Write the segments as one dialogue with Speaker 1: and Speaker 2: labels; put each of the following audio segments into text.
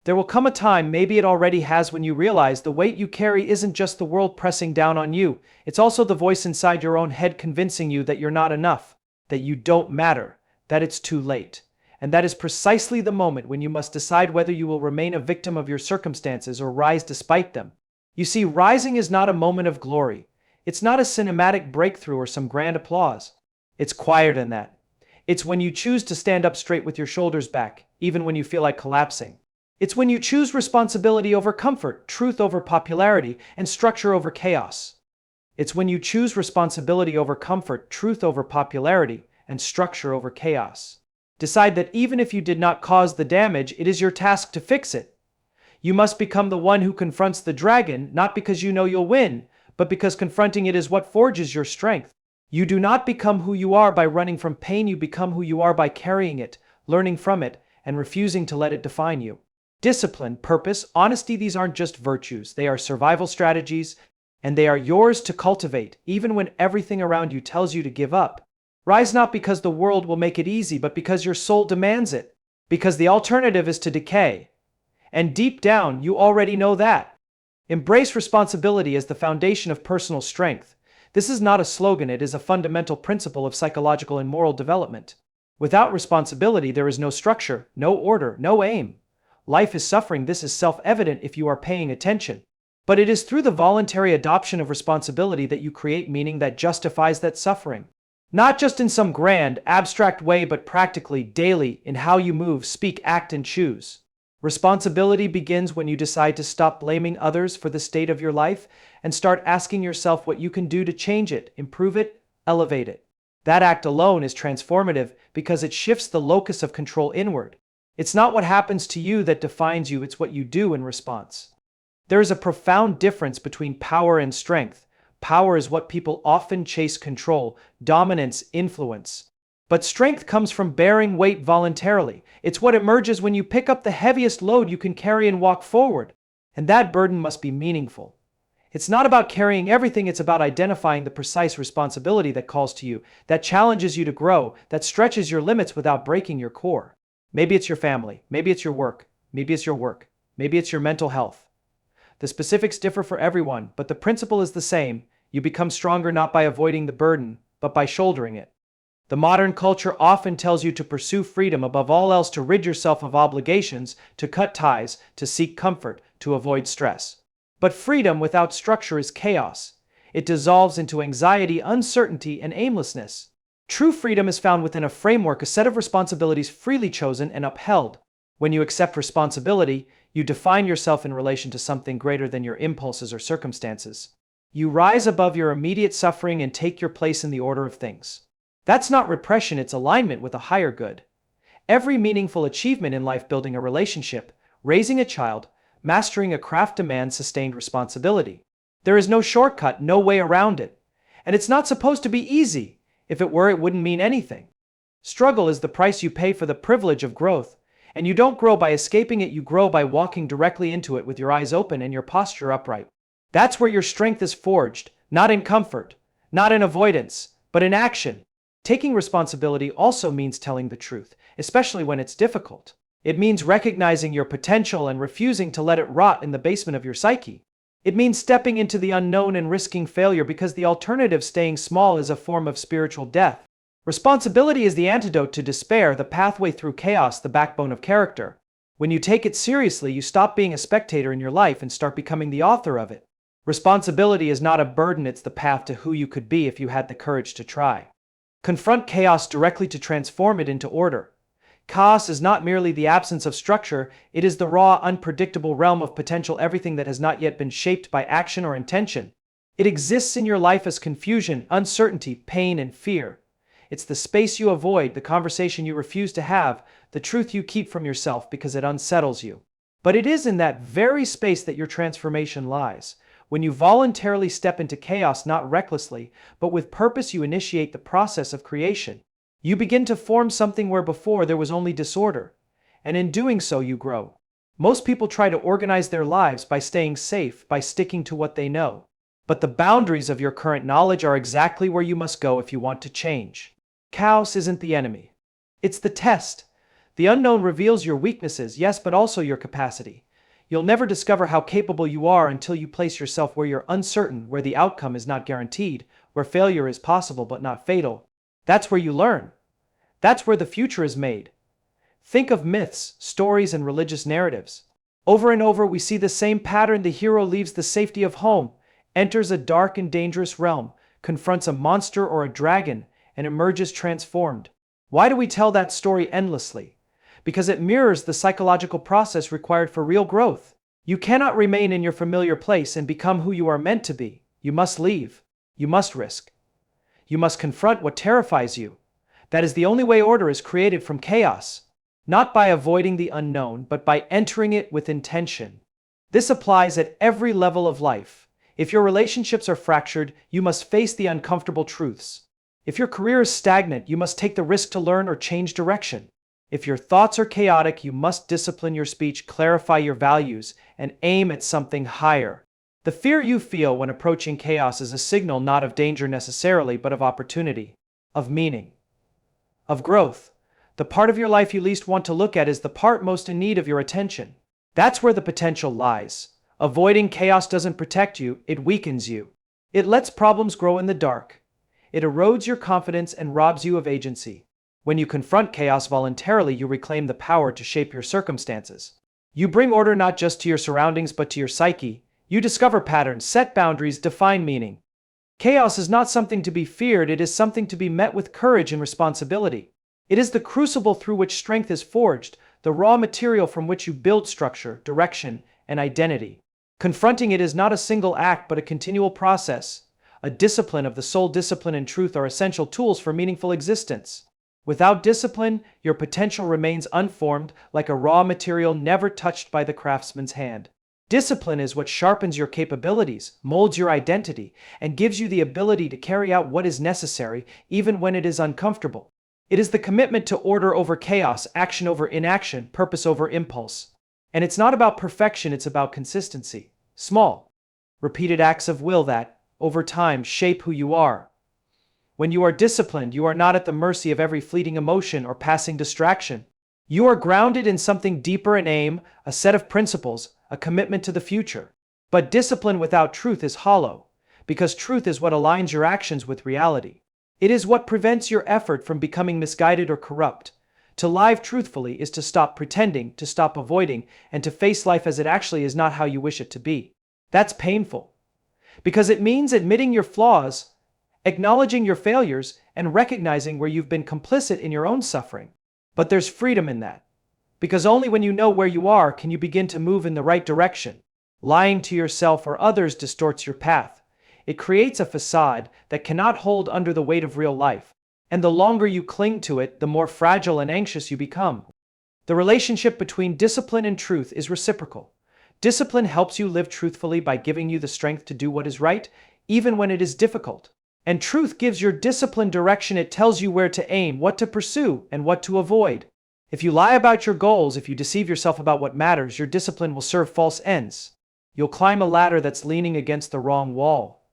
Speaker 1: There will come a time, maybe it already has, when you realize the weight you carry isn't just the world pressing down on you, it's also the voice inside your own head convincing you that you're not enough, that you don't matter, that it's too late. And that is precisely the moment when you must decide whether you will remain a victim of your circumstances or rise despite them. You see, rising is not a moment of glory. It's not a cinematic breakthrough or some grand applause. It's quieter than that. It's when you choose to stand up straight with your shoulders back, even when you feel like collapsing. It's when you choose responsibility over comfort, truth over popularity, and structure over chaos. It's when you choose responsibility over comfort, truth over popularity, and structure over chaos. Decide that even if you did not cause the damage, it is your task to fix it. You must become the one who confronts the dragon, not because you know you'll win, but because confronting it is what forges your strength. You do not become who you are by running from pain, you become who you are by carrying it, learning from it, and refusing to let it define you. Discipline, purpose, honesty, these aren't just virtues, they are survival strategies, and they are yours to cultivate, even when everything around you tells you to give up. Rise not because the world will make it easy, but because your soul demands it, because the alternative is to decay. And deep down, you already know that. Embrace responsibility as the foundation of personal strength. This is not a slogan, it is a fundamental principle of psychological and moral development. Without responsibility, there is no structure, no order, no aim. Life is suffering, this is self-evident if you are paying attention. But it is through the voluntary adoption of responsibility that you create meaning that justifies that suffering. Not just in some grand, abstract way, but practically, daily, in how you move, speak, act, and choose. Responsibility begins when you decide to stop blaming others for the state of your life and start asking yourself what you can do to change it, improve it, elevate it. That act alone is transformative because it shifts the locus of control inward. It's not what happens to you that defines you, it's what you do in response. There is a profound difference between power and strength. Power is what people often chase: control, dominance, influence. But strength comes from bearing weight voluntarily. It's what emerges when you pick up the heaviest load you can carry and walk forward. And that burden must be meaningful. It's not about carrying everything, it's about identifying the precise responsibility that calls to you, that challenges you to grow, that stretches your limits without breaking your core. Maybe it's your family, maybe it's your work, maybe it's your work, maybe it's your mental health. The specifics differ for everyone, but the principle is the same. You become stronger not by avoiding the burden, but by shouldering it. The modern culture often tells you to pursue freedom above all else, to rid yourself of obligations, to cut ties, to seek comfort, to avoid stress. But freedom without structure is chaos. It dissolves into anxiety, uncertainty, and aimlessness. True freedom is found within a framework, a set of responsibilities freely chosen and upheld. When you accept responsibility, you define yourself in relation to something greater than your impulses or circumstances. You rise above your immediate suffering and take your place in the order of things. That's not repression, it's alignment with a higher good. Every meaningful achievement in life, building a relationship, raising a child, mastering a craft, demands sustained responsibility. There is no shortcut, no way around it. And it's not supposed to be easy. If it were, it wouldn't mean anything. Struggle is the price you pay for the privilege of growth. And you don't grow by escaping it, you grow by walking directly into it with your eyes open and your posture upright. That's where your strength is forged, not in comfort, not in avoidance, but in action. Taking responsibility also means telling the truth, especially when it's difficult. It means recognizing your potential and refusing to let it rot in the basement of your psyche. It means stepping into the unknown and risking failure, because the alternative, staying small, is a form of spiritual death. Responsibility is the antidote to despair, the pathway through chaos, the backbone of character. When you take it seriously, you stop being a spectator in your life and start becoming the author of it. Responsibility is not a burden, it's the path to who you could be if you had the courage to try. Confront chaos directly to transform it into order. Chaos is not merely the absence of structure, it is the raw, unpredictable realm of potential, everything that has not yet been shaped by action or intention. It exists in your life as confusion, uncertainty, pain, and fear. It's the space you avoid, the conversation you refuse to have, the truth you keep from yourself because it unsettles you. But it is in that very space that your transformation lies. When you voluntarily step into chaos, not recklessly, but with purpose, you initiate the process of creation. You begin to form something where before there was only disorder. And in doing so, you grow. Most people try to organize their lives by staying safe, by sticking to what they know. But the boundaries of your current knowledge are exactly where you must go if you want to change. Chaos isn't the enemy. It's the test. The unknown reveals your weaknesses, yes, but also your capacity. You'll never discover how capable you are until you place yourself where you're uncertain, where the outcome is not guaranteed, where failure is possible but not fatal. That's where you learn. That's where the future is made. Think of myths, stories, and religious narratives. Over and over, we see the same pattern. The hero leaves the safety of home, enters a dark and dangerous realm, confronts a monster or a dragon, and emerges transformed. Why do we tell that story endlessly? Because it mirrors the psychological process required for real growth. You cannot remain in your familiar place and become who you are meant to be. You must leave. You must risk. You must confront what terrifies you. That is the only way order is created from chaos. Not by avoiding the unknown, but by entering it with intention. This applies at every level of life. If your relationships are fractured, you must face the uncomfortable truths. If your career is stagnant, you must take the risk to learn or change direction. If your thoughts are chaotic, you must discipline your speech, clarify your values, and aim at something higher. The fear you feel when approaching chaos is a signal not of danger necessarily, but of opportunity, of meaning, of growth. The part of your life you least want to look at is the part most in need of your attention. That's where the potential lies. Avoiding chaos doesn't protect you, it weakens you. It lets problems grow in the dark. It erodes your confidence and robs you of agency. When you confront chaos voluntarily, you reclaim the power to shape your circumstances. You bring order not just to your surroundings but to your psyche. You discover patterns, set boundaries, define meaning. Chaos is not something to be feared, it is something to be met with courage and responsibility. It is the crucible through which strength is forged, the raw material from which you build structure, direction, and identity. Confronting it is not a single act but a continual process. A discipline of the soul, discipline and truth are essential tools for meaningful existence. Without discipline, your potential remains unformed, like a raw material never touched by the craftsman's hand. Discipline is what sharpens your capabilities, molds your identity, and gives you the ability to carry out what is necessary, even when it is uncomfortable. It is the commitment to order over chaos, action over inaction, purpose over impulse. And it's not about perfection, it's about consistency. Small, repeated acts of will that, over time, shape who you are. When you are disciplined, you are not at the mercy of every fleeting emotion or passing distraction. You are grounded in something deeper, an aim, a set of principles, a commitment to the future. But discipline without truth is hollow, because truth is what aligns your actions with reality. It is what prevents your effort from becoming misguided or corrupt. To live truthfully is to stop pretending, to stop avoiding, and to face life as it actually is, not how you wish it to be. That's painful, because it means admitting your flaws, acknowledging your failures, and recognizing where you've been complicit in your own suffering. But there's freedom in that, because only when you know where you are can you begin to move in the right direction. Lying to yourself or others distorts your path. It creates a facade that cannot hold under the weight of real life. And the longer you cling to it, the more fragile and anxious you become. The relationship between discipline and truth is reciprocal. Discipline helps you live truthfully by giving you the strength to do what is right, even when it is difficult. And truth gives your discipline direction. It tells you where to aim, what to pursue, and what to avoid. If you lie about your goals, if you deceive yourself about what matters, your discipline will serve false ends. You'll climb a ladder that's leaning against the wrong wall.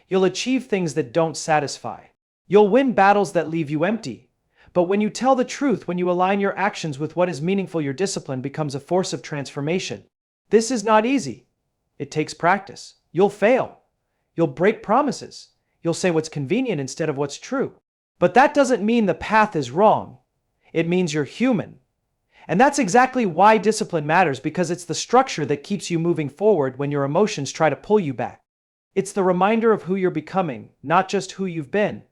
Speaker 1: You'll achieve things that don't satisfy. You'll win battles that leave you empty. But when you tell the truth, when you align your actions with what is meaningful, your discipline becomes a force of transformation. This is not easy. It takes practice. You'll fail. You'll break promises. You'll say what's convenient instead of what's true. But that doesn't mean the path is wrong. It means you're human. And that's exactly why discipline matters, because it's the structure that keeps you moving forward when your emotions try to pull you back. It's the reminder of who you're becoming, not just who you've been.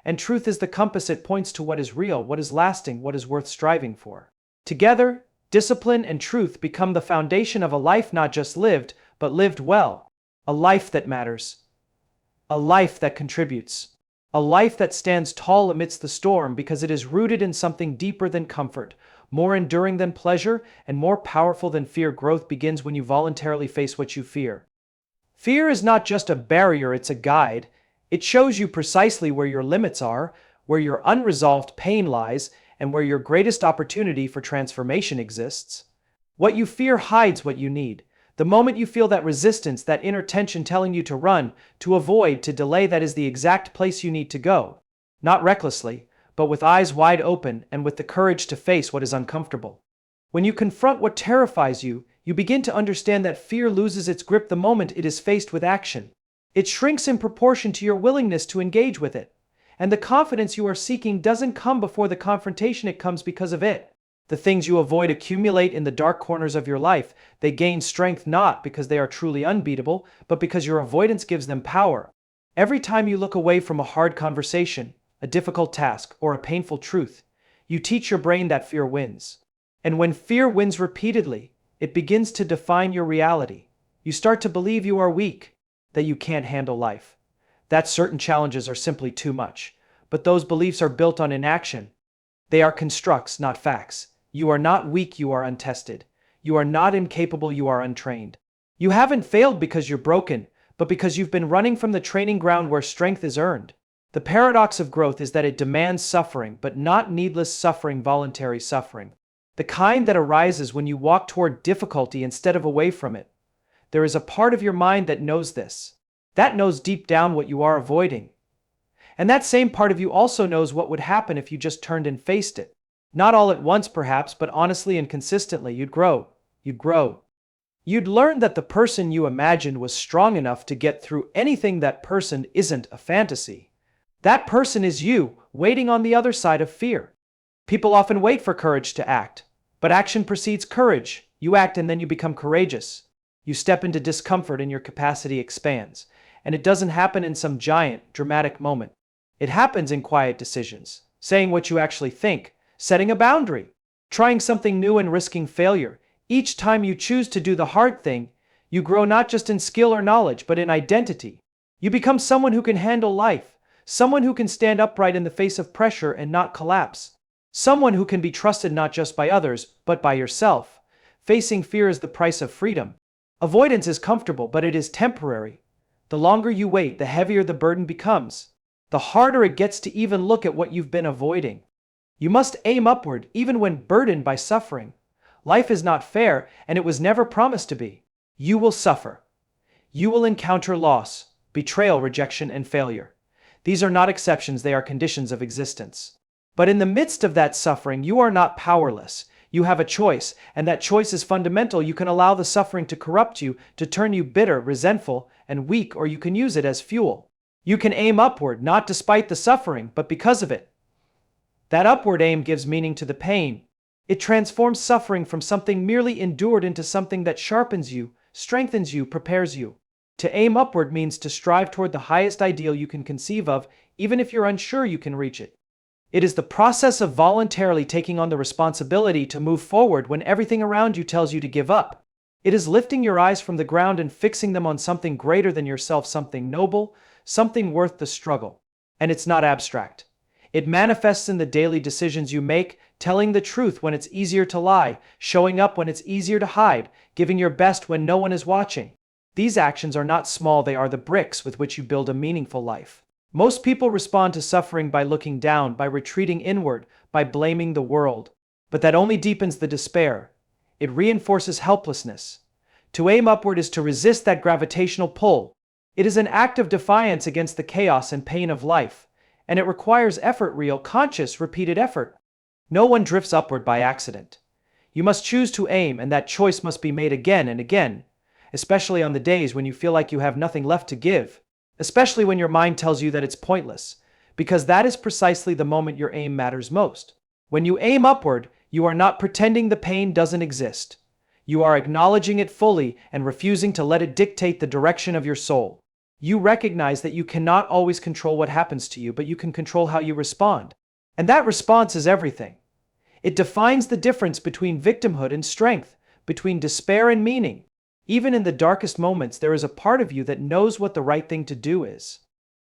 Speaker 1: And truth is the compass. It points to what is real, what is lasting, what is worth striving for. Together, discipline and truth become the foundation of a life not just lived, but lived well. A life that matters. A life that contributes. A life that stands tall amidst the storm because it is rooted in something deeper than comfort, more enduring than pleasure, and more powerful than fear. Growth begins when you voluntarily face what you fear. Fear is not just a barrier, it's a guide. It shows you precisely where your limits are, where your unresolved pain lies, and where your greatest opportunity for transformation exists. What you fear hides what you need. The moment you feel that resistance, that inner tension telling you to run, to avoid, to delay, that is the exact place you need to go. Not recklessly, but with eyes wide open and with the courage to face what is uncomfortable. When you confront what terrifies you, you begin to understand that fear loses its grip the moment it is faced with action. It shrinks in proportion to your willingness to engage with it. And the confidence you are seeking doesn't come before the confrontation, it comes because of it. The things you avoid accumulate in the dark corners of your life. They gain strength not because they are truly unbeatable, but because your avoidance gives them power. Every time you look away from a hard conversation, a difficult task, or a painful truth, you teach your brain that fear wins. And when fear wins repeatedly, it begins to define your reality. You start to believe you are weak, that you can't handle life, that certain challenges are simply too much. But those beliefs are built on inaction. They are constructs, not facts. You are not weak, you are untested. You are not incapable, you are untrained. You haven't failed because you're broken, but because you've been running from the training ground where strength is earned. The paradox of growth is that it demands suffering, but not needless suffering, voluntary suffering. The kind that arises when you walk toward difficulty instead of away from it. There is a part of your mind that knows this. That knows deep down what you are avoiding. And that same part of you also knows what would happen if you just turned and faced it. Not all at once perhaps, but honestly and consistently, you'd grow. You'd grow. You'd learn that the person you imagined was strong enough to get through anything. That person isn't a fantasy. That person is you, waiting on the other side of fear. People often wait for courage to act, but action precedes courage. You act and then you become courageous. You step into discomfort and your capacity expands. And it doesn't happen in some giant, dramatic moment. It happens in quiet decisions, saying what you actually think, setting a boundary, trying something new and risking failure. Each time you choose to do the hard thing, you grow not just in skill or knowledge, but in identity. You become someone who can handle life, someone who can stand upright in the face of pressure and not collapse, someone who can be trusted not just by others, but by yourself. Facing fear is the price of freedom. Avoidance is comfortable, but it is temporary. The longer you wait, the heavier the burden becomes. The harder it gets to even look at what you've been avoiding. You must aim upward, even when burdened by suffering. Life is not fair, and it was never promised to be. You will suffer. You will encounter loss, betrayal, rejection, and failure. These are not exceptions, they are conditions of existence. But in the midst of that suffering, you are not powerless. You have a choice, and that choice is fundamental. You can allow the suffering to corrupt you, to turn you bitter, resentful, and weak, or you can use it as fuel. You can aim upward, not despite the suffering, but because of it. That upward aim gives meaning to the pain. It transforms suffering from something merely endured into something that sharpens you, strengthens you, prepares you. To aim upward means to strive toward the highest ideal you can conceive of, even if you're unsure you can reach it. It is the process of voluntarily taking on the responsibility to move forward when everything around you tells you to give up. It is lifting your eyes from the ground and fixing them on something greater than yourself, something noble, something worth the struggle. And it's not abstract. It manifests in the daily decisions you make, telling the truth when it's easier to lie, showing up when it's easier to hide, giving your best when no one is watching. These actions are not small, they are the bricks with which you build a meaningful life. Most people respond to suffering by looking down, by retreating inward, by blaming the world. But that only deepens the despair. It reinforces helplessness. To aim upward is to resist that gravitational pull. It is an act of defiance against the chaos and pain of life, and it requires effort, real, conscious, repeated effort. No one drifts upward by accident. You must choose to aim, and that choice must be made again and again, especially on the days when you feel like you have nothing left to give. Especially when your mind tells you that it's pointless, because that is precisely the moment your aim matters most. When you aim upward, you are not pretending the pain doesn't exist. You are acknowledging it fully and refusing to let it dictate the direction of your soul. You recognize that you cannot always control what happens to you, but you can control how you respond. And that response is everything. It defines the difference between victimhood and strength, between despair and meaning. Even in the darkest moments, there is a part of you that knows what the right thing to do is.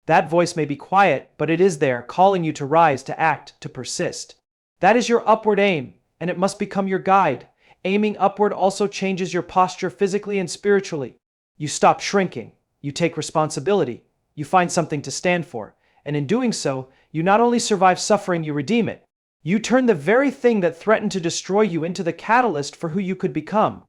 Speaker 1: That voice may be quiet, but it is there, calling you to rise, to act, to persist. That is your upward aim, and it must become your guide. Aiming upward also changes your posture physically and spiritually. You stop shrinking, you take responsibility, you find something to stand for, and in doing so, you not only survive suffering, you redeem it. You turn the very thing that threatened to destroy you into the catalyst for who you could become.